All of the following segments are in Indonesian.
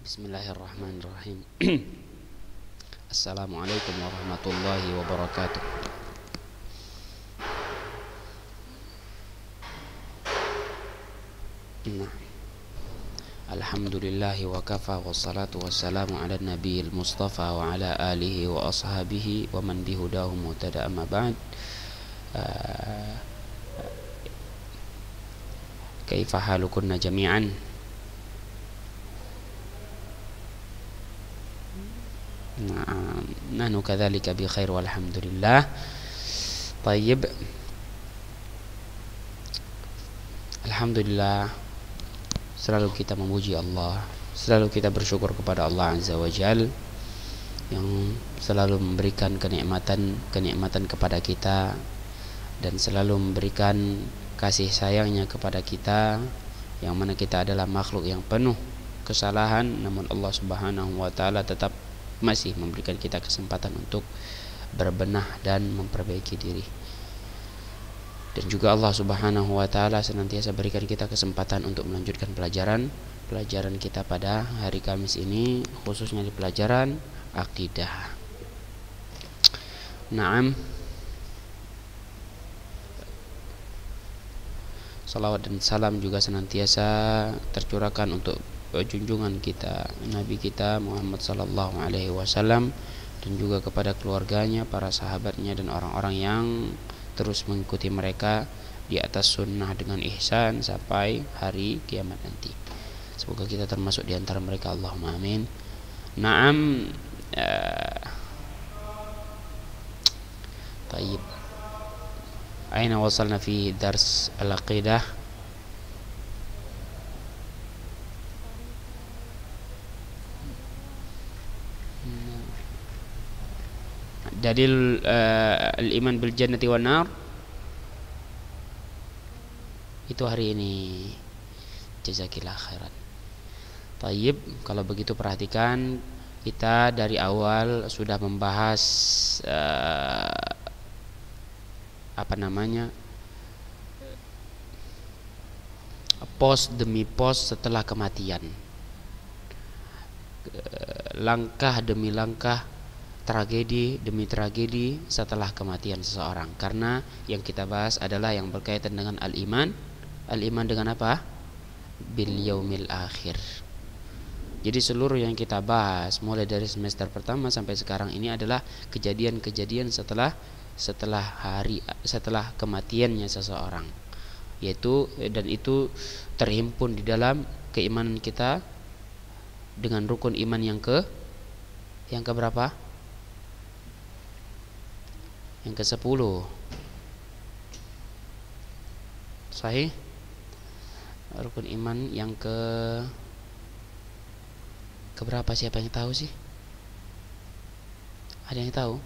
Bismillahirrahmanirrahim. Assalamualaikum warahmatullahi wabarakatuh. Nah, alhamdulillahi wa kafa wassalatu wassalamu ala nabiyil mustafa wa ala alihi wa ashabihi wa man bihudahu muhtada amma ba'd. Kaifa halukunna jami'an? Nahnu kadzalika bi khair walhamdulillah. Tayyib. Alhamdulillah, selalu kita memuji Allah, selalu kita bersyukur kepada Allah Azza wa Jal yang selalu memberikan kenikmatan kepada kita dan selalu memberikan kasih sayangnya kepada kita, yang mana kita adalah makhluk yang penuh kesalahan, namun Allah Subhanahu wa taala tetap masih memberikan kita kesempatan untuk berbenah dan memperbaiki diri. Dan juga Allah Subhanahu wa taala senantiasa berikan kita kesempatan untuk melanjutkan pelajaran kita pada hari Kamis ini, khususnya di pelajaran akidah. Naam. Salawat dan salam juga senantiasa tercurahkan untuk junjungan kita, Nabi kita Muhammad sallallahu alaihi wasallam, dan juga kepada keluarganya, para sahabatnya, dan orang-orang yang terus mengikuti mereka di atas sunnah dengan ihsan sampai hari kiamat nanti. Semoga kita termasuk di antara mereka, Allahumma amin. Naam. Tayyib. Aina wasalna fi dars al-aqidah? Dalil al-iman bil jannati wan nar itu hari ini. Jazakillah khairan. Tayyib, kalau begitu perhatikan, kita dari awal sudah membahas pos demi pos setelah kematian, langkah demi langkah, tragedi demi tragedi setelah kematian seseorang. Karena yang kita bahas adalah yang berkaitan dengan al-iman. Al-iman dengan apa? Bil yaumil akhir. Jadi seluruh yang kita bahas mulai dari semester pertama sampai sekarang ini adalah kejadian-kejadian setelah kematiannya seseorang. Dan itu terhimpun di dalam keimanan kita dengan rukun iman yang ke berapa? Yang ke-10. Sahih? Rukun iman yang ke berapa? Siapa yang tahu sih? Ada yang tahu?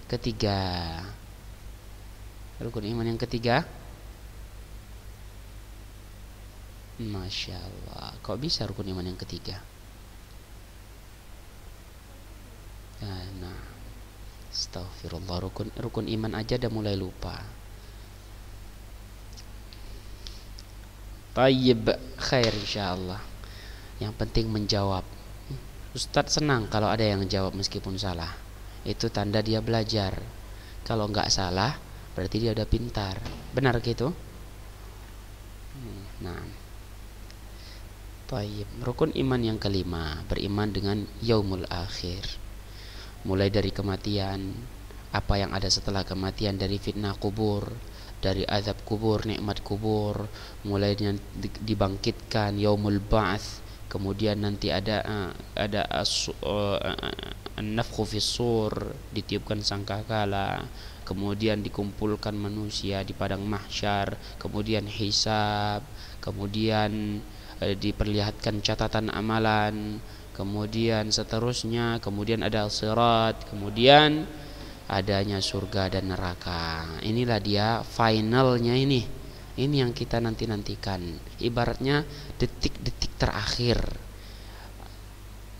Ketiga. Rukun iman yang ketiga? Masya Allah, kok bisa rukun iman yang ketiga? Nah, astagfirullah, rukun iman aja udah mulai lupa. Tayyib, khair insyaallah. Yang penting menjawab. Ustadz senang kalau ada yang jawab meskipun salah. Itu tanda dia belajar. Kalau nggak salah, berarti dia udah pintar. Benar gitu? Nah, tayyib. Rukun iman yang kelima, beriman dengan yaumul akhir. Mulai dari kematian, apa yang ada setelah kematian, dari fitnah kubur, dari azab kubur, nikmat kubur, mulai dibangkitkan, yaumul ba'ats, kemudian nanti ada an-nafkhu fis sur, ditiupkan sangkakala, kemudian dikumpulkan manusia di padang mahsyar, kemudian hisab, kemudian diperlihatkan catatan amalan, kemudian seterusnya, kemudian ada sirat, kemudian adanya surga dan neraka. Inilah dia finalnya ini. Ini yang kita nantikan. Ibaratnya detik-detik terakhir.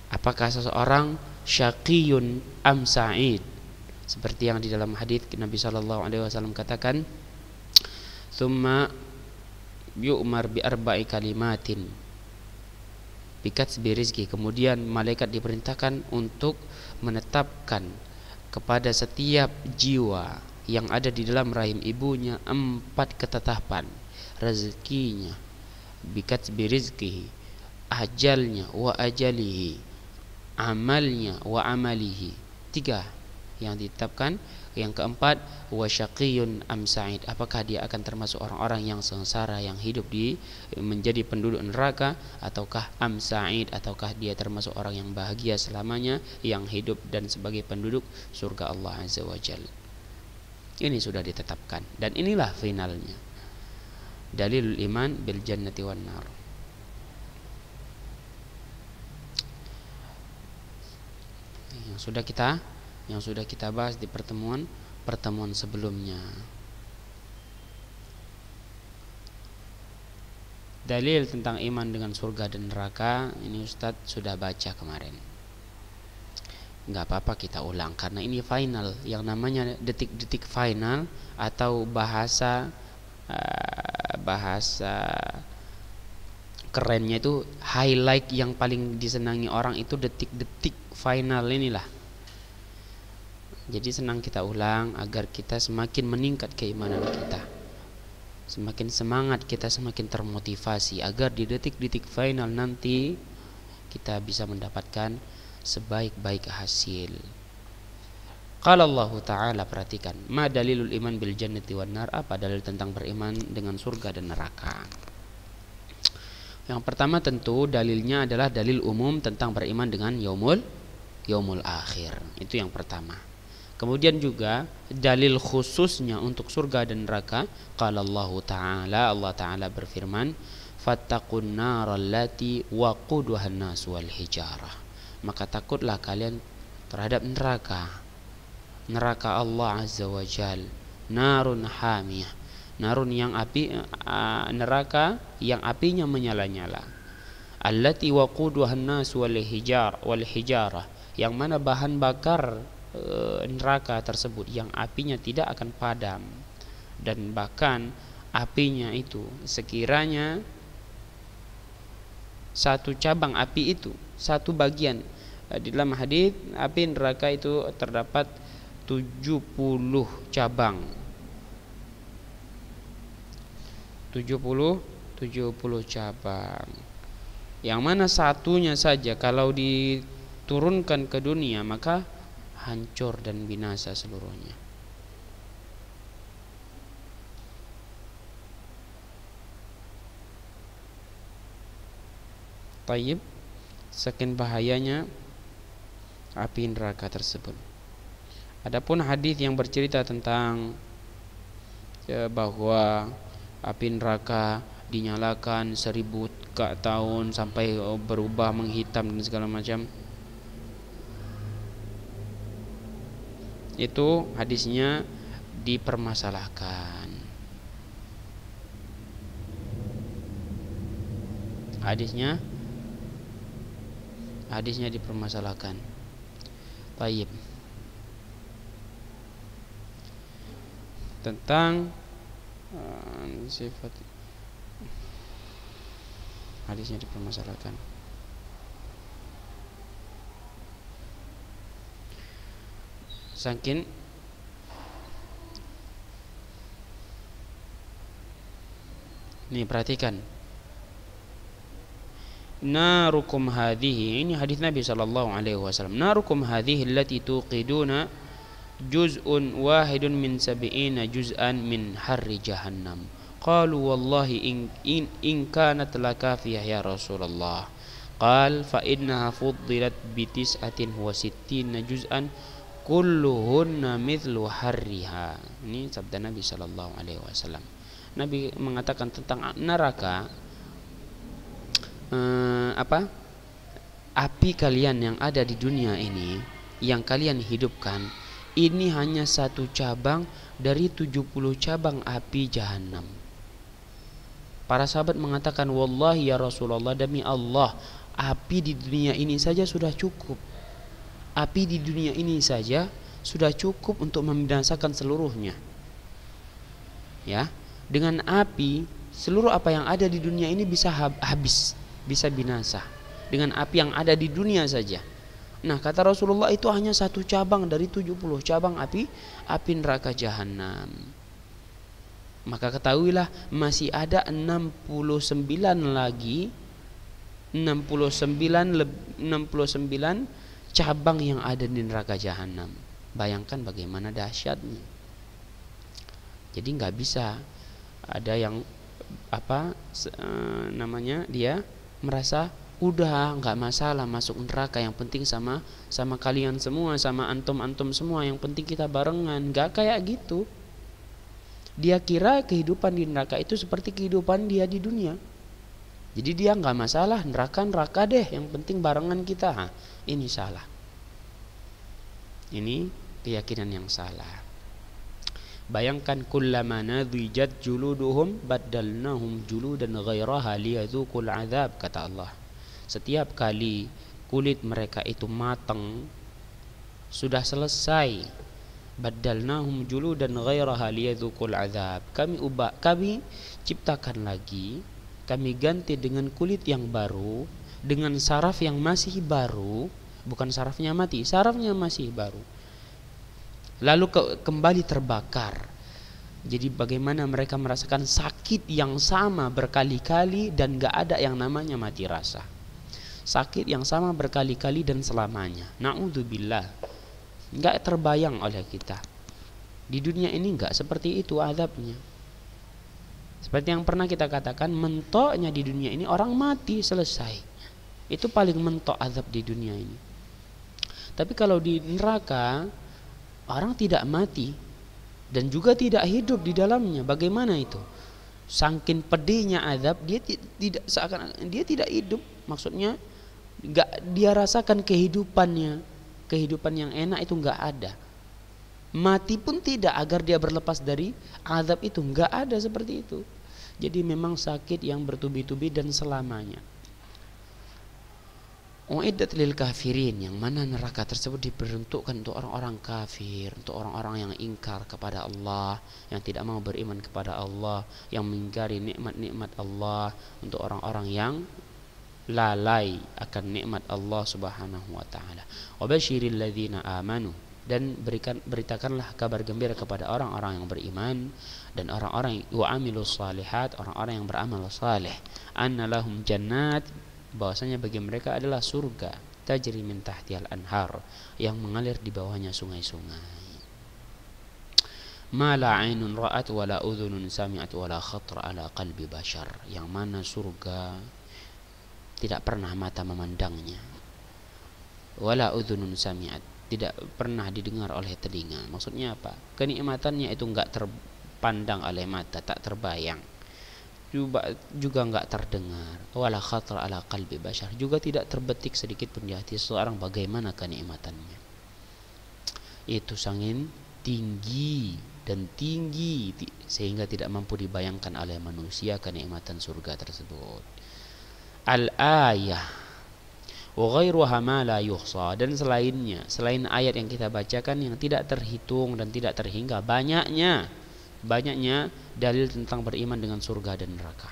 Apakah seseorang syaqiyun am sa'id? Seperti yang di dalam hadits Nabi sallallahu alaihi wasallam katakan, "Tsumma yu'mar bi arba'i kalimatin bikatsbi rizki. Kemudian malaikat diperintahkan untuk menetapkan kepada setiap jiwa yang ada di dalam rahim ibunya 4 ketetapan rezekinya, bikatsbi rizkihi, ajalnya wa ajalihi, amalnya wa amalihi. 3 yang ditetapkan. Yang keempat, wa syaqiyun am sa'id, apakah dia akan termasuk orang-orang yang sengsara yang hidup di menjadi penduduk neraka, ataukah am sa'id, ataukah dia termasuk orang yang bahagia selamanya yang hidup dan sebagai penduduk surga Allah Azza wa Jalla. Ini sudah ditetapkan dan inilah finalnya. Dalilul iman bil jannati wan nar. Yang sudah kita bahas di pertemuan sebelumnya. Dalil tentang iman dengan surga dan neraka ini Ustadz sudah baca kemarin. Nggak apa-apa kita ulang karena ini final. Yang namanya detik-detik final atau bahasa kerennya itu highlight yang paling disenangi orang itu detik-detik final inilah. Jadi senang kita ulang agar kita semakin meningkat keimanan kita, semakin semangat kita, semakin termotivasi agar di detik-detik final nanti kita bisa mendapatkan sebaik-baik hasil. Qala Allah Ta'ala, perhatikan, ma dalilul iman bil jannati wan nar, apa dalil tentang beriman dengan surga dan neraka. Yang pertama tentu dalilnya adalah dalil umum tentang beriman dengan yaumul akhir. Itu yang pertama. Kemudian juga dalil khususnya untuk surga dan neraka. Qala Allah Ta'ala berfirman, fattaqun narallati waquduhan nas wal hijarah. Maka takutlah kalian terhadap neraka Allah Azza wa Jal, narun hamiyah, neraka yang apinya menyala-nyala. Allati waquduhan nas wal hijarah, yang mana bahan bakar neraka tersebut yang apinya tidak akan padam, dan bahkan apinya itu sekiranya satu cabang api itu, satu bagian, di dalam hadis api neraka itu terdapat 70 cabang. 70 cabang. Yang mana satunya saja kalau diturunkan ke dunia maka hancur dan binasa seluruhnya. Tayyib, saking bahayanya api neraka tersebut. Adapun hadis yang bercerita tentang bahwa api neraka dinyalakan 1000 tahun sampai berubah menghitam dan segala macam, itu hadisnya dipermasalahkan. Hadisnya dipermasalahkan. Tayyib. Tentang sifat hadisnya dipermasalahkan. Saking nih, perhatikan, narukum hadhihi, ini hadis Nabi sallallahu alaihi wasallam, narukum hadhihi allati tuqiduna juz'un wahidun min 70 juz'an min harri jahannam. Qalu wallahi in kanat lakafiyah ya Rasulullah. Qal fa innaha fuddilat bi 69 juz'an kulluhunna mithlu harriha. Ini sabda Nabi sallallahu alaihi wasallam. Nabi mengatakan tentang neraka, api kalian yang ada di dunia ini yang kalian hidupkan ini hanya satu cabang dari 70 cabang api jahanam. Para sahabat mengatakan, wallahi ya Rasulullah, demi Allah, api di dunia ini saja sudah cukup. Api di dunia ini saja sudah cukup untuk membinasakan seluruhnya. Ya, dengan api seluruh apa yang ada di dunia ini bisa habis, bisa binasa dengan api yang ada di dunia saja. Nah, kata Rasulullah itu hanya satu cabang dari 70 cabang api neraka jahanam. Maka ketahuilah masih ada 69 lagi 69 cabang yang ada di neraka jahanam. Bayangkan bagaimana dahsyatnya. Jadi nggak bisa ada yang dia merasa udah nggak masalah masuk neraka, yang penting sama kalian semua, sama antum semua, yang penting kita barengan. Nggak kayak gitu. Dia kira kehidupan di neraka itu seperti kehidupan dia di dunia. Jadi dia nggak masalah neraka deh, yang penting barengan kita. Ini salah. Ini keyakinan yang salah. Bayangkan, kullama nadijat juluduhum baddalnahum juludan ghairaha liyadzuqul azab, kata Allah. Setiap kali kulit mereka itu matang, sudah selesai, baddalnahum juludan ghairaha liyadzuqul azab, kami ciptakan lagi, kami ganti dengan kulit yang baru, dengan saraf yang masih baru, bukan sarafnya mati, sarafnya masih baru, lalu kembali terbakar. Jadi bagaimana mereka merasakan sakit yang sama berkali-kali dan gak ada yang namanya mati rasa. Sakit yang sama berkali-kali dan selamanya. Na'udzubillah. Gak terbayang oleh kita. Di dunia ini gak seperti itu azabnya. Seperti yang pernah kita katakan, mentoknya di dunia ini orang mati, selesai. Itu paling mentok azab di dunia ini. Tapi kalau di neraka, orang tidak mati dan juga tidak hidup di dalamnya. Bagaimana itu? Saking pedihnya azab, dia tidak hidup. Maksudnya enggak dia rasakan kehidupan yang enak itu enggak ada. Mati pun tidak agar dia berlepas dari azab itu, enggak ada seperti itu. Jadi memang sakit yang bertubi-tubi dan selamanya. Uiddat lil kafirin, yang mana neraka tersebut diperuntukkan untuk orang-orang kafir, untuk orang-orang yang ingkar kepada Allah, yang tidak mau beriman kepada Allah, yang mengingkari nikmat-nikmat Allah, untuk orang-orang yang lalai akan nikmat Allah Subhanahu wa taala. Wa basyiril ladzina amanu, dan beritakanlah kabar gembira kepada orang-orang yang beriman dan orang-orang yang amilus salihat, orang-orang yang beramal saleh, anna lahum jannat, bahwasanya bagi mereka adalah surga, tajri min tahtihal anhar, yang mengalir di bawahnya sungai-sungai. Ma la ainun ra'at wa la udhunun sami'at wa la khatra ala qalbi bashar, yang mana surga tidak pernah mata memandangnya, wa la udhunun sami'at, tidak pernah didengar oleh telinga. Maksudnya apa? Kenikmatannya itu enggak terpandang oleh mata, tak terbayang, juga enggak terdengar. Wala khatra ala qalbi bashar, juga tidak terbetik sedikit pun di hati seseorang bagaimana kenikmatannya. Itu sangat tinggi sehingga tidak mampu dibayangkan oleh manusia kenikmatan surga tersebut. Al-ayah wa ghairuha ma la yuhsa, dan selain ayat yang kita bacakan yang tidak terhitung dan tidak terhingga, banyaknya dalil tentang beriman dengan surga dan neraka.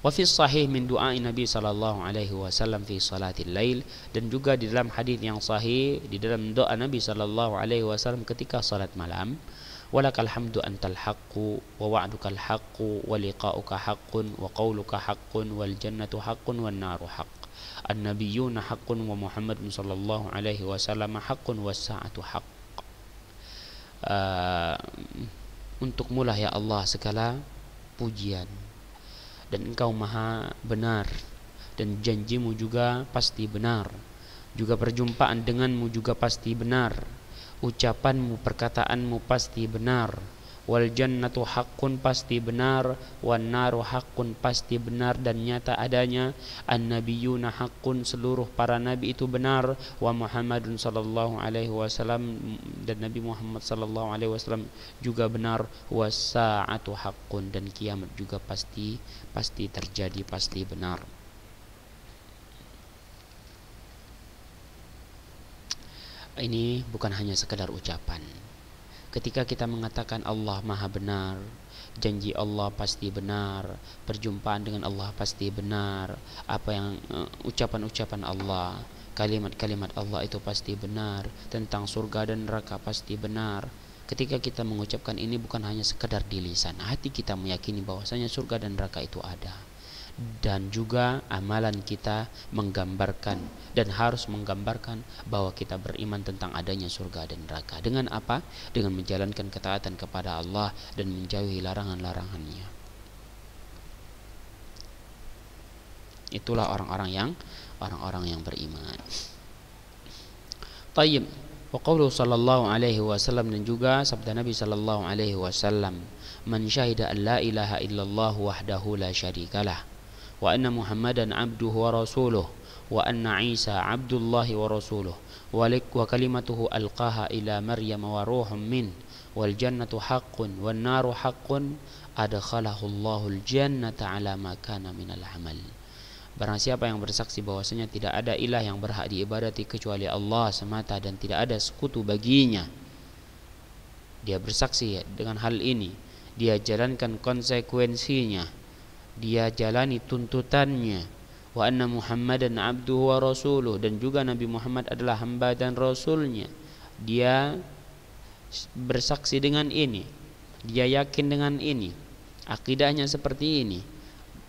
Wa fi sahih min du'a Nabi sallallahu alaihi wasallam fi salatil lail, dan juga di dalam hadis yang sahih di dalam doa Nabi sallallahu alaihi wasallam ketika salat malam, walakal hamdu antal haqqu wa wa'dukal haqqu wa liqa'uka haqqun wa qawluka haqqun wal jannatu haqqun wan naru haqq, an-nabiyyuna haqqun wa Muhammadun sallallahu alaihi wasallam haqqun was sa'atu haqq. Untukmu lah ya Allah segala pujian, dan engkau maha benar, dan janjimu juga pasti benar, juga perjumpaan denganmu juga pasti benar, ucapanmu, perkataanmu pasti benar, wal jannatu haqqun pasti benar, wan naru haqqun pasti benar dan nyata adanya, an-nabiyyuna haqqun seluruh para nabi itu benar, wa Muhammadun sallallahu alaihi wasallam dan Nabi Muhammad sallallahu alaihi wasallam juga benar, was sa'atu haqqun, dan kiamat juga pasti terjadi, pasti benar. Ini bukan hanya sekedar ucapan. Ketika kita mengatakan Allah Maha benar, janji Allah pasti benar, perjumpaan dengan Allah pasti benar, apa yang ucapan-ucapan Allah, kalimat-kalimat Allah itu pasti benar, tentang surga dan neraka pasti benar. Ketika kita mengucapkan ini bukan hanya sekedar di lisan, hati kita meyakini bahwasanya surga dan neraka itu ada. Dan juga amalan kita menggambarkan dan harus menggambarkan bahwa kita beriman tentang adanya surga dan neraka. Dengan apa? Dengan menjalankan ketaatan kepada Allah dan menjauhi larangan-larangannya. Itulah orang-orang yang beriman. Tayyib. Wa qawluhu sallallahu alaihi wasallam, dan juga sabda Nabi sallallahu alaihi wasallam, man syahida an la ilaha illallah wahdahu la syarikalah wa anna Muhammadan abduhu wa rasuluh wa anna Isa abdullahi wa rasuluh wa kalimatuhu alqaha ila Maryam wa ruhum min wal jannatu haqqun wan naru haqqun adkhalahu Allahul jannata ala ma kana minal amal. Barang siapa yang bersaksi bahwasanya tidak ada ilah yang berhak diibadati kecuali Allah semata dan tidak ada sekutu baginya, dia bersaksi dengan hal ini, dia jalankan konsekuensinya, dia jalani tuntutannya, wa anna Muhammadan abduhu wa rasuluh, dan juga Nabi Muhammad adalah hamba dan rasulnya, dia bersaksi dengan ini, dia yakin dengan ini, akidahnya seperti ini,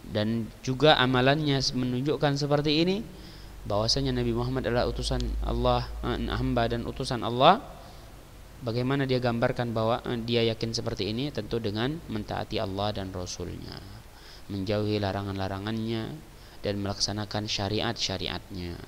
dan juga amalannya menunjukkan seperti ini, bahwasanya Nabi Muhammad adalah utusan Allah, hamba dan utusan Allah. Bagaimana dia gambarkan bahwa dia yakin seperti ini? Tentu dengan mentaati Allah dan Rasulnya, menjauhi larangan-larangannya, dan melaksanakan syariat-syariatnya.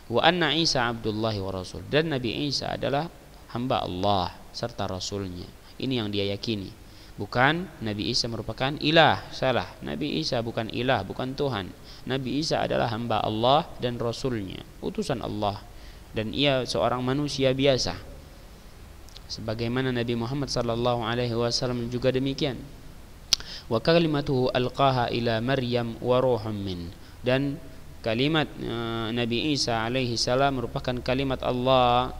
Wa anna Isa abdullahi wa rasul, dan Nabi Isa adalah hamba Allah serta Rasulnya. Ini yang dia yakini. Bukan Nabi Isa merupakan ilah, salah. Nabi Isa bukan ilah, bukan Tuhan. Nabi Isa adalah hamba Allah dan Rasulnya, utusan Allah, dan ia seorang manusia biasa, sebagaimana Nabi Muhammad sallallahu alaihi wasallam juga demikian. Wa kalimatuhu alqaha ila Maryam wa ruhum min, dan kalimat Nabi Isa alaihi salam merupakan kalimat Allah,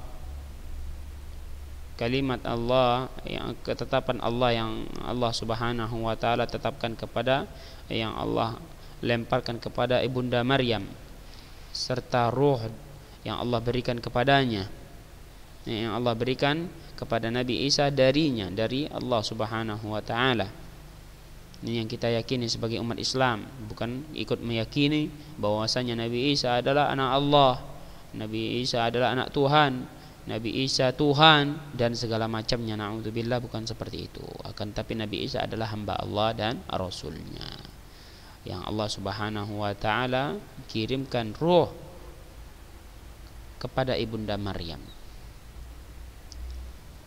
yang ketetapan Allah, yang Allah subhanahu wa ta'ala tetapkan kepada, yang Allah lemparkan kepada ibunda Maryam, serta ruh yang Allah berikan kepadanya, yang Allah berikan kepada Nabi Isa darinya, dari Allah subhanahu wa ta'ala. Ini yang kita yakini sebagai umat Islam, bukan ikut meyakini bahwasanya Nabi Isa adalah anak Allah, Nabi Isa adalah anak Tuhan, Nabi Isa Tuhan dan segala macamnya. Na'udzubillah, bukan seperti itu. Akan tapi Nabi Isa adalah hamba Allah dan Rasulnya, yang Allah subhanahu wa ta'ala kirimkan ruh kepada ibunda Maryam.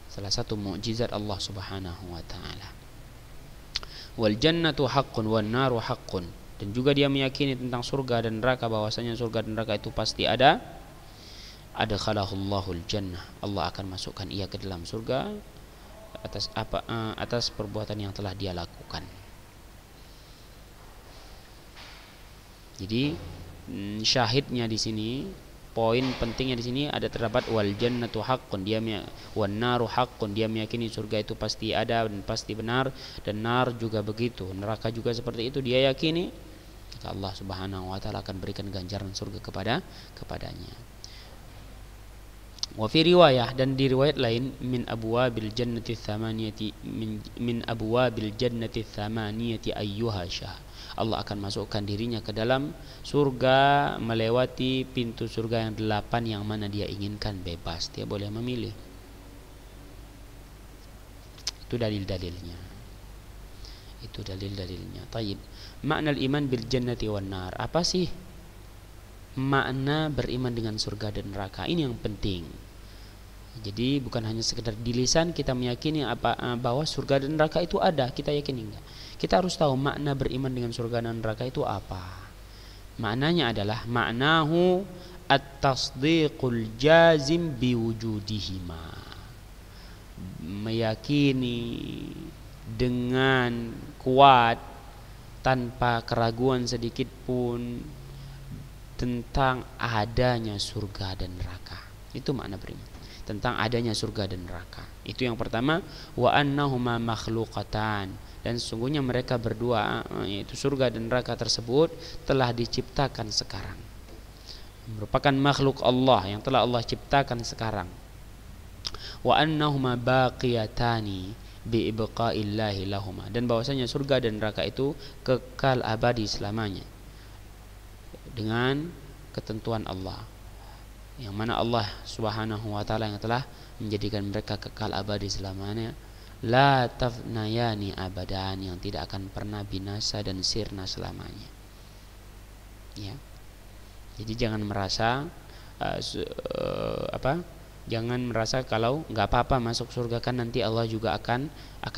Salah satu mukjizat Allah subhanahu wa ta'ala. Wal jannatu haqqun wan naru haqqun, dan juga dia meyakini tentang surga dan neraka, bahwasanya surga dan neraka itu pasti ada. Adkhalahul jannah, Allah akan masukkan ia ke dalam surga atas perbuatan yang telah dia lakukan. Jadi syahidnya di sini, poin pentingnya di sini ada terdapat wal jannatu haqqun, wan naru haqqun, dia meyakini surga itu pasti ada dan pasti benar, dan nar juga begitu, neraka juga seperti itu dia yakini. Maka Allah subhanahu wa ta'ala akan berikan ganjaran surga kepadanya. Wa fi riwayah, dan di riwayat lain, min abwabil jannati tsamaniyati ayyuha syah, Allah akan masukkan dirinya ke dalam surga melewati pintu surga yang 8 yang mana dia inginkan, bebas, dia boleh memilih. Itu dalil-dalilnya. Tayyib. Makna iman bil jannati wan nar, apa sih makna beriman dengan surga dan neraka? Ini yang penting. Jadi bukan hanya sekedar di lisan kita meyakini bahwa surga dan neraka itu ada, kita yakini, enggak. Kita harus tahu makna beriman dengan surga dan neraka itu apa. Maknanya adalah ma'nahu at-tasdiqul jazim biwujudihima, meyakini dengan kuat tanpa keraguan sedikit pun tentang adanya surga dan neraka. Itu makna beriman. tentang adanya surga dan neraka. Itu yang pertama, wa annahuma makhluqatan, dan sesungguhnya mereka berdua, yaitu surga dan neraka tersebut, telah diciptakan sekarang, merupakan makhluk Allah yang telah Allah ciptakan sekarang. Wa annahuma baqiyatani bi ibqa'illahi lahuma, dan bahwasanya surga dan neraka itu kekal abadi selamanya dengan ketentuan Allah, yang mana Allah Subhanahu wa taala yang telah menjadikan mereka kekal abadi selamanya, la tafnayani abadan, yang tidak akan pernah binasa dan sirna selamanya. Ya. Jadi jangan merasa jangan merasa kalau nggak apa-apa masuk surga kan nanti Allah juga akan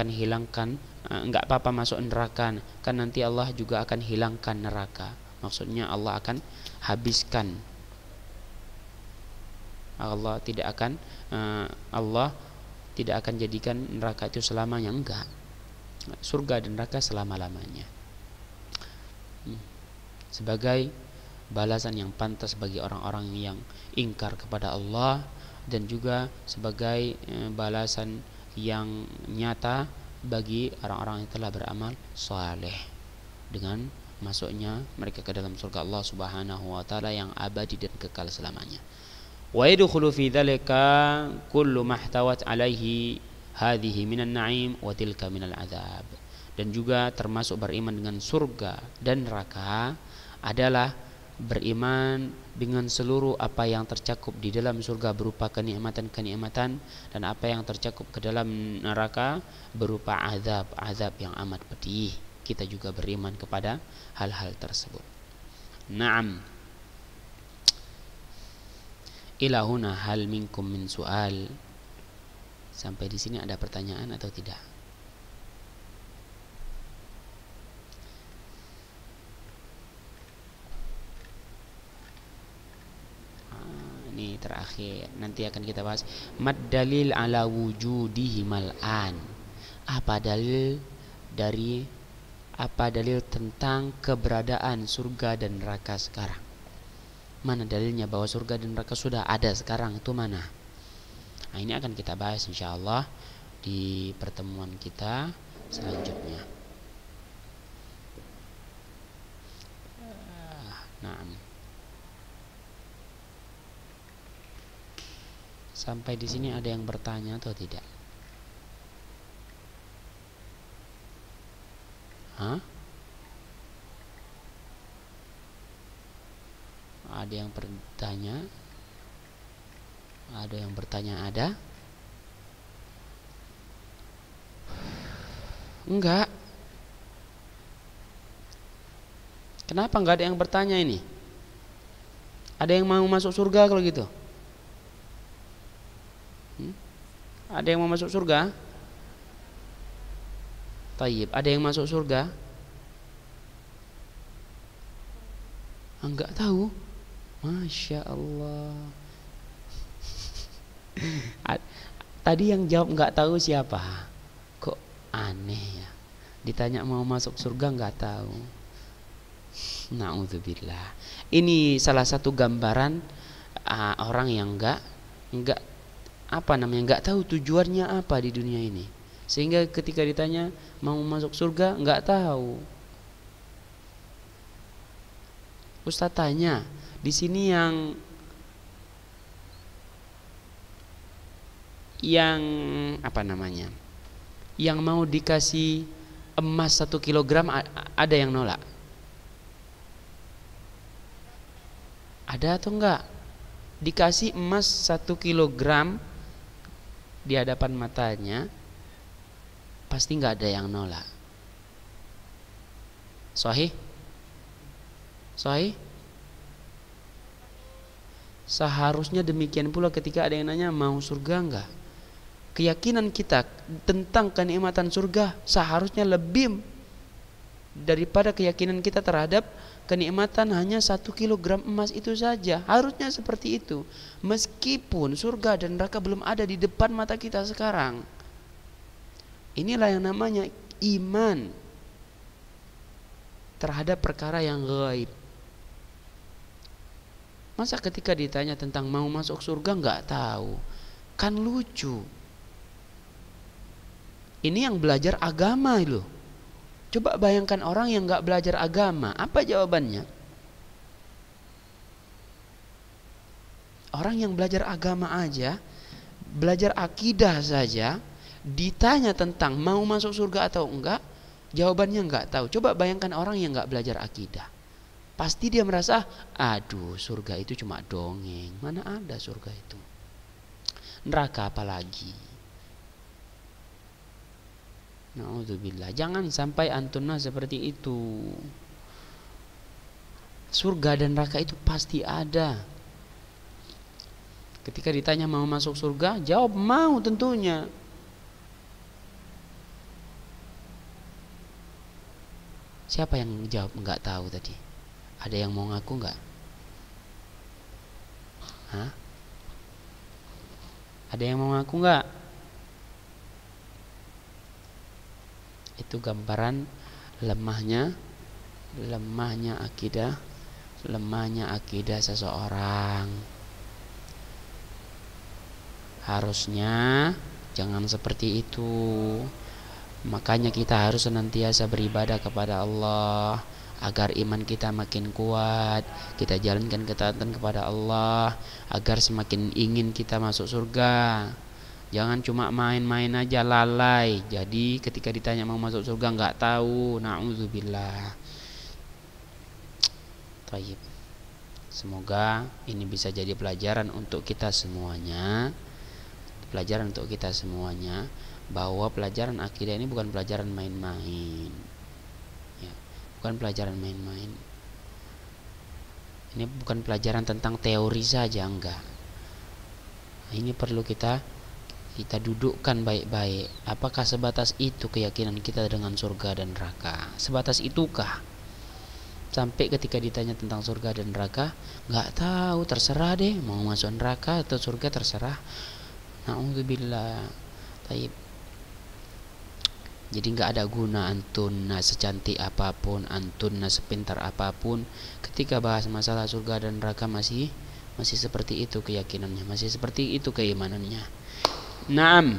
hilangkan, nggak apa-apa masuk neraka kan nanti Allah juga akan hilangkan neraka. Maksudnya Allah akan habiskan, Allah tidak akan jadikan neraka itu selamanya, enggak. Surga dan neraka selama-lamanya, sebagai balasan yang pantas bagi orang-orang yang ingkar kepada Allah, dan juga sebagai balasan yang nyata bagi orang-orang yang telah beramal saleh dengan masuknya mereka ke dalam surga Allah Subhanahu wa taala yang abadi dan kekal selamanya. Wa yadkhulu fi dzalika kullu mahtawat alaihi hadhihi minan na'im wa tilka minal adzab. Dan juga termasuk beriman dengan surga dan neraka adalah beriman dengan seluruh apa yang tercakup di dalam surga berupa kenikmatan-kenikmatan, dan apa yang tercakup ke dalam neraka berupa azab yang amat pedih. Kita juga beriman kepada hal-hal tersebut. Naam. Ila huna hal minkum min su'al. Sampai di sini ada pertanyaan atau tidak? Ini terakhir, nanti akan kita bahas mad dalil ala wujudihi mal'an. Apa dalil tentang keberadaan surga dan neraka sekarang? Mana dalilnya bahwa surga dan neraka sudah ada sekarang, itu mana? Nah, ini akan kita bahas insyaallah di pertemuan kita selanjutnya. Nah, sampai di sini ada yang bertanya atau tidak? Ada yang bertanya? Ada yang bertanya ada? Enggak. Kenapa enggak ada yang bertanya ini? Ada yang mau masuk surga kalau gitu? Ada yang mau masuk surga? Tayyib, ada yang masuk surga? Enggak tahu. Masya Allah. Tadi yang jawab enggak tahu siapa? Kok aneh ya? Ditanya mau masuk surga enggak tahu. Na'udzubillah. Ini salah satu gambaran orang yang enggak enggak tahu tujuannya apa di dunia ini, sehingga ketika ditanya mau masuk surga enggak tahu. Ustaz tanya, di sini yang apa namanya, yang mau dikasih emas 1 kilogram ada yang nolak? Ada atau enggak? Dikasih emas 1 kilogram di hadapan matanya, pasti enggak ada yang nolak. Sahih? Sahih? Seharusnya demikian pula ketika ada yang nanya mau surga enggak. Keyakinan kita tentang kenikmatan surga seharusnya lebih daripada keyakinan kita terhadap kenikmatan hanya 1 kilogram emas itu saja. Harusnya seperti itu, meskipun surga dan neraka belum ada di depan mata kita sekarang. Inilah yang namanya iman terhadap perkara yang gaib. Masa ketika ditanya tentang mau masuk surga enggak tahu? Kan lucu. Ini yang belajar agama loh. Coba bayangkan orang yang gak belajar agama, apa jawabannya? Orang yang belajar agama aja, belajar akidah saja, ditanya tentang mau masuk surga atau enggak, jawabannya enggak tahu. Coba bayangkan orang yang enggak belajar akidah. Pasti dia merasa, aduh surga itu cuma dongeng. Mana ada surga itu? Neraka apalagi? Na'udzubillah. Jangan sampai antuna seperti itu. Surga dan neraka itu pasti ada. Ketika ditanya mau masuk surga, jawab mau tentunya. Siapa yang jawab enggak tahu tadi? Ada yang mau ngaku enggak? Hah? Ada yang mau ngaku enggak? Itu gambaran lemahnya akidah seseorang. Harusnya jangan seperti itu. Makanya kita harus senantiasa beribadah kepada Allah agar iman kita makin kuat, kita jalankan ketaatan kepada Allah agar semakin ingin kita masuk surga. Jangan cuma main-main aja, lalai. Jadi ketika ditanya mau masuk surga nggak tahu. Na'udzubillah. Baik. Semoga ini bisa jadi pelajaran untuk kita semuanya. Pelajaran untuk kita semuanya bahwa pelajaran akidah ini bukan pelajaran main-main. Ya, bukan pelajaran main-main. Ini bukan pelajaran tentang teori saja, enggak. Ini perlu kita dudukkan baik-baik. Apakah sebatas itu keyakinan kita dengan surga dan neraka? Sebatas itukah? Sampai ketika ditanya tentang surga dan neraka, nggak tahu, terserah deh, mau masuk neraka atau surga terserah. Na'udzubillah. Taib. Jadi nggak ada guna antuna secantik apapun, antuna sepintar apapun, ketika bahas masalah surga dan neraka masih seperti itu keyakinannya, masih seperti itu keimanannya. Naam.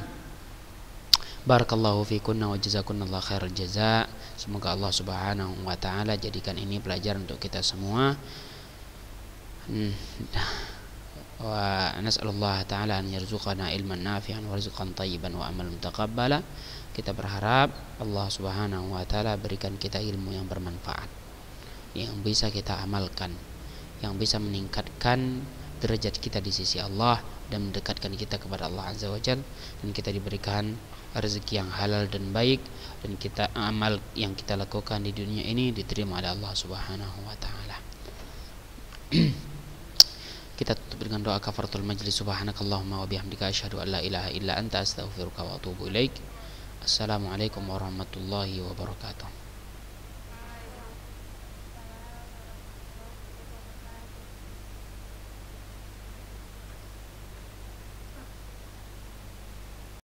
Barakallahu fikunna wa jazakunallahu khairal jaza. Semoga Allah Subhanahu wa taala jadikan ini pelajaran untuk kita semua. Wa nas'alullah taala an yarzuqana ilman nafi'an wa rizqan thayyiban wa amalan mutaqabbala. Kita berharap Allah Subhanahu wa taala berikan kita ilmu yang bermanfaat, yang bisa kita amalkan, yang bisa meningkatkan derajat kita di sisi Allah dan mendekatkan kita kepada Allah Azza wa Jalla, dan kita diberikan rezeki yang halal dan baik, dan kita amal yang kita lakukan di dunia ini diterima oleh Allah Subhanahu wa taala. Kita tutup dengan doa kafaratul majlis. Subhanakallahumma wa bihamdika asyhadu an la ilaha illa anta astaghfiruka wa atubu ilaik. Assalamualaikum warahmatullahi wabarakatuh.